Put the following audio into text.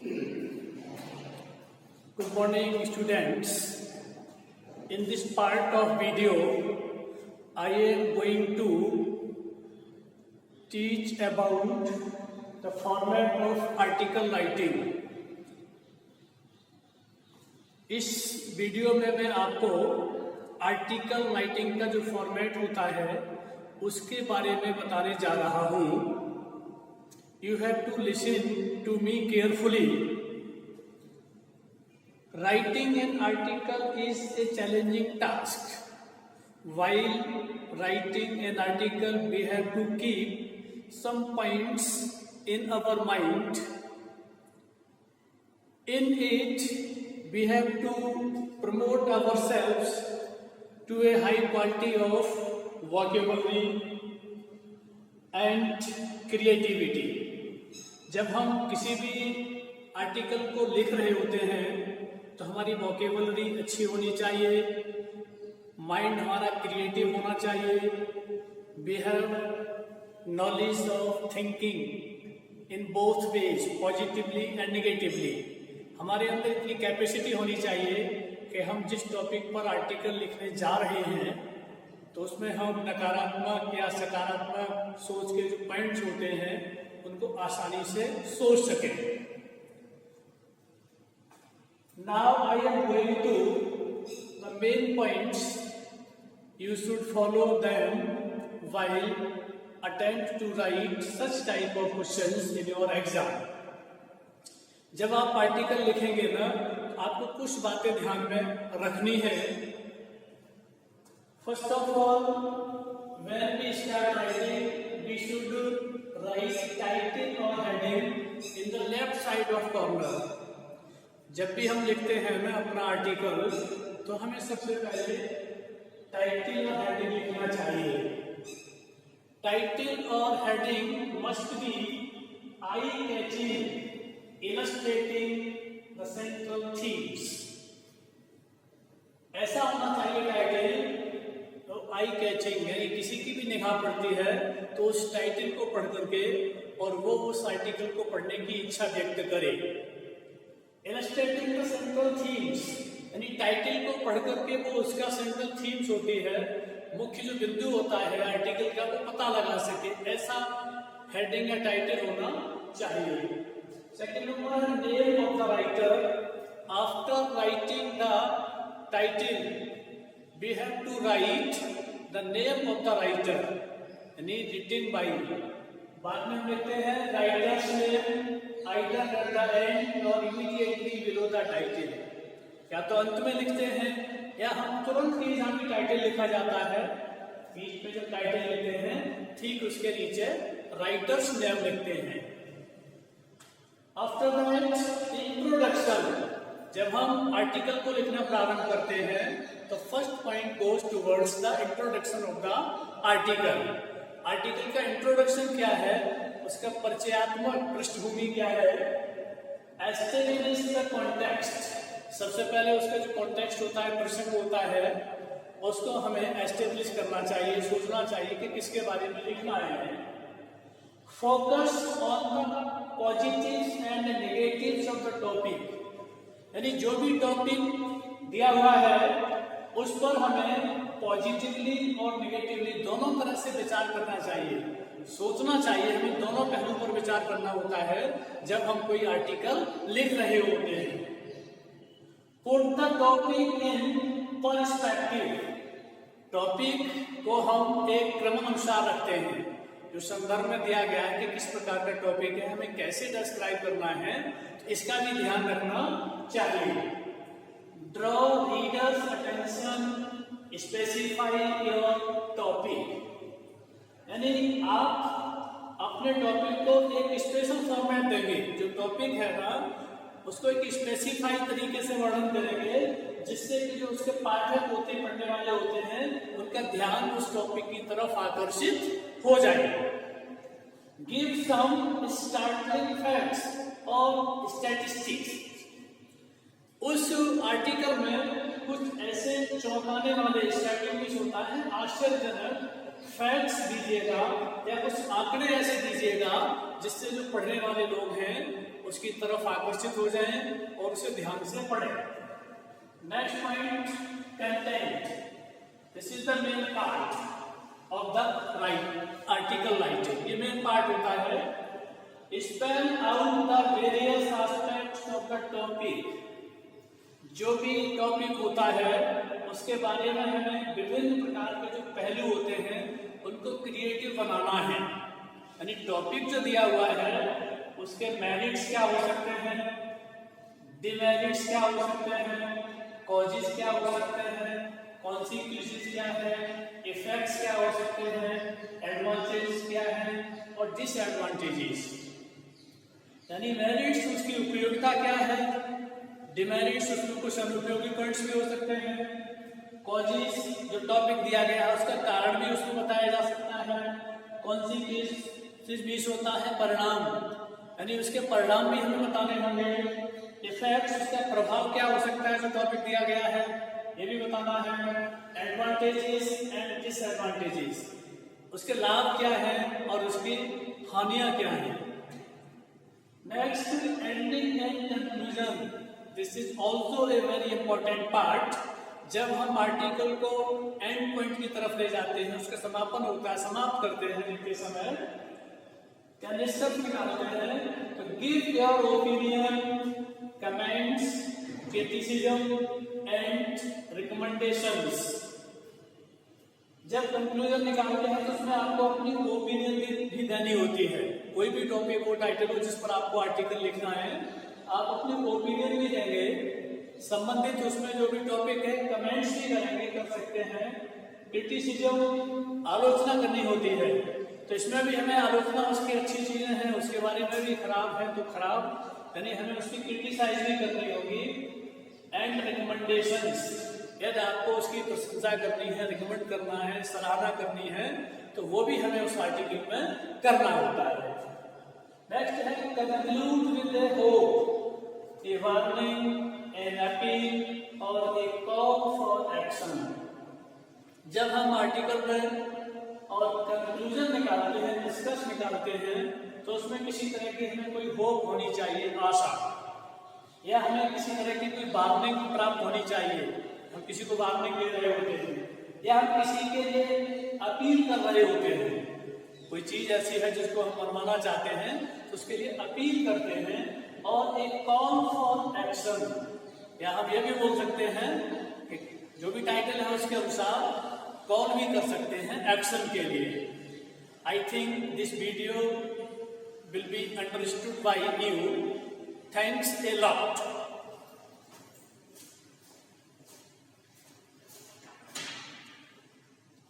Good morning, students. In this part of video, I am going to teach about the format of article writing. इस video में मैं आपको article writing का जो format होता है उसके बारे में बताने जा रहा हूँ. You have to listen to me carefully. Writing an article is a challenging task. While writing an article, we have to keep some points in our mind. In it, we have to promote ourselves to a high quality of vocabulary and creativity. जब हम किसी भी article को लिख रहे होते हैं तो हमारी वोकेबलरी अच्छी होनी चाहिए, माइंड हमारा क्रिएटिव होना चाहिए. We have knowledge of thinking in both ways, positively and negatively. हमारे अंदर इतनी कैपेसिटी होनी चाहिए कि हम जिस टॉपिक पर आर्टिकल लिखने जा रहे हैं तो उसमें हम नकारात्मक या सकारात्मक सोच के जो पॉइंट्स होते हैं उनको आसानी से सोच सकें. Now I am going to the main points. You should follow them while attempt to write such type of questions in your exam. जब आप आर्टिकल लिखेंगे ना, आपको कुछ बातें ध्यान में रखनी है. First of all, when we start writing, we should write title or heading in the left side of corner. जब भी हम लिखते हैं ना अपना आर्टिकल तो हमें सबसे पहले टाइटल और हेडिंग लिखना चाहिए. टाइटल और heading must be eye catching, illustrating the central themes. ऐसा होना चाहिए टाइटल तो आई कैचिंग, यानी किसी की भी निगाह पड़ती है तो उस टाइटल को पढ़ करके और वो उस आर्टिकल को पढ़ने की इच्छा व्यक्त करे. इलस्ट्रेटिंग द सेंट्रल थीम्स, यानी टाइटल को पढ़ करके वो उसका सेंट्रल थीम्स होती है, मुख्य जो बिंदु होता है आर्टिकल का, वो पता लगा सके. ऐसा हेडिंग या टाइटल होना चाहिए. Second number, name of the writer. After writing the title we have to write the name of the writer, यानी रिटन बाय. बाद में हम लिखते हैं writers name either at the end और इमीडिएटली बिलो द टाइटल. या तो अंत में लिखते हैं या हम तुरंत ही जहां भी टाइटल लिखा जाता है बीच में जब टाइटल लिखते हैं ठीक उसके नीचे राइटर्स नेम लिखते हैं. After that introduction. जब हम आर्टिकल को लिखना प्रारंभ करते हैं तो first point goes towards the introduction of the article. Article का इंट्रोडक्शन क्या है, उसका परिचयात्मक पृष्ठभूमि क्या है. Establish the context. सबसे पहले उसका जो कॉन्टेक्स्ट होता है, प्रसंग होता है, उसको हमें एस्टैब्लिश करना चाहिए, सोचना चाहिए कि किसके बारे में लिखना है. Focus on the positives and negatives of the topic, यानी जो भी टॉपिक दिया हुआ है उस पर हमें पॉजिटिवली और नेगेटिवली दोनों तरह से विचार करना चाहिए, सोचना चाहिए. हमें दोनों पहलू पर विचार करना होता है जब हम कोई आर्टिकल लिख रहे होते हैं. Put the topic in perspective. Topic को हम एक क्रम अनुसार रखते हैं, जो संदर्भ में दिया गया है कि किस प्रकार का टॉपिक है, हमें कैसे डिस्क्राइब करना है, इसका भी ध्यान रखना चाहिए. Draw readers attention, specify your topic, यानी आप अपने टॉपिक को एक स्पेशल फॉर्मेट देंगे. जो टॉपिक है ना उसको एक स्पेसिफाई तरीके से वर्णन करेंगे जिससे कि जो उसके पाठक होते पढ़ने वाले होते हैं उनका ध्यान उस टॉपिक की तरफ आकर्षित हो जाए. गिव सम स्टार्टलिंग फैक्ट्स और स्टैटिस्टिक्स. उस आर्टिकल में कुछ ऐसे चौंकाने वाले स्टैटिस्टिक्स होता है, आश्चर्यजनक फैक्ट्स दीजिएगा या कुछ आंकड़े ऐसे दीजिएगा जिससे जो पढ़ने वाले लोग हैं उसकी तरफ आकर्षित हो जाएं और उसे ध्यान से पढ़ें। Next point, content. This is the main part of the article writing. ये मेन पार्ट होता है। Spell out the various aspects of the topic. जो भी टॉपिक होता है उसके बारे में हमें विभिन्न प्रकार के जो पहलू होते हैं उनको क्रिएटिव बनाना है। यानी टॉपिक जो दिया हुआ है उसके मेरिट्स क्या हो सकते हैं, डिमेरिट्स क्या हो सकते हैं, कॉजेस क्या हो सकते हैं, कॉन्सिक्वेंसेस क्या है, इफेक्ट्स क्या हो सकते हैं, एडवांटेजेस क्या है और डिसएडवांटेजेस। यानी मेरिट्स उसकी उपयोगिता क्या है, डिमेरिट्स उसमें कुछ अनुपयोगी पॉइंट्स भी हो सकते हैं, कॉजेस जो टॉपिक दिया गया है उसका कारण भी उसमें बताया जा सकता है, कॉन्सिक्वेंसेस भी होता है परिणाम, यानी उसके परिणाम भी हमें बताने होंगे, इफेक्ट्स उसका प्रभाव क्या हो सकता है जो टॉपिक दिया गया है ये भी बताना है, एडवांटेजेस एंड डिसएडवांटेजेस उसके लाभ क्या है और उसकी हानियां क्या है। Next, ending and conclusion. This is also a very important part. जब हम आर्टिकल को एंड पॉइंट की तरफ ले जाते हैं, उसका समापन होता है, समाप्त करते हैं लिखते समय, क्या निष्कर्ष निकालते हैं, तो give your opinion, comments, criticism and recommendations. जब कंक्लूजन निकालते हैं तो उसमें आपको अपनी ओपिनियन भी देनी होती है। कोई भी टॉपिक हो, टाइटल हो जिस पर आपको आर्टिकल लिखना है, आप अपनी ओपिनियन भी देंगे, संबंधित उसमें जो भी टॉपिक है कमेंट्स भी करेंगे, कर सकते हैं, क्रिटिसिज्म आलोचना करनी होती है, तो इसमें भी हमें आलोचना उसकी अच्छी चीजें हैं उसके बारे में भी, खराब है तो खराब, यानी हमें उसकी क्रिटिसाइज भी करनी होगी। एंड रिकमेंडेशंस, यदि आपको उसकी प्रशंसा करनी है, रिकमेंड करना है, सराहना करनी है, तो वो भी हमें उस आर्टिकल में करना होता है। नेक्स्ट है conclude with a hope, A warning, an appeal और ए कॉल फॉर एक्शन। जब हम आर्टिकल में और कंक्लूजन निकालते हैं, निष्कर्ष निकालते हैं, तो उसमें किसी तरह की हमें कोई होप होनी चाहिए, आशा, या हमें किसी तरह की कोई वार्निंग प्राप्त होनी चाहिए। हम किसी को वार्निंग दे रहे होते हैं या हम किसी के लिए अपील कर रहे होते हैं, कोई चीज ऐसी है जिसको हम मनवाना चाहते हैं तो उसके लिए अपील करते हैं, और एक कॉल फॉर एक्शन, या हम ये भी बोल सकते हैं कि जो भी टाइटल है उसके अनुसार कॉल भी कर सकते हैं एक्शन के लिए। I think this video will be understood by you. Thanks a lot.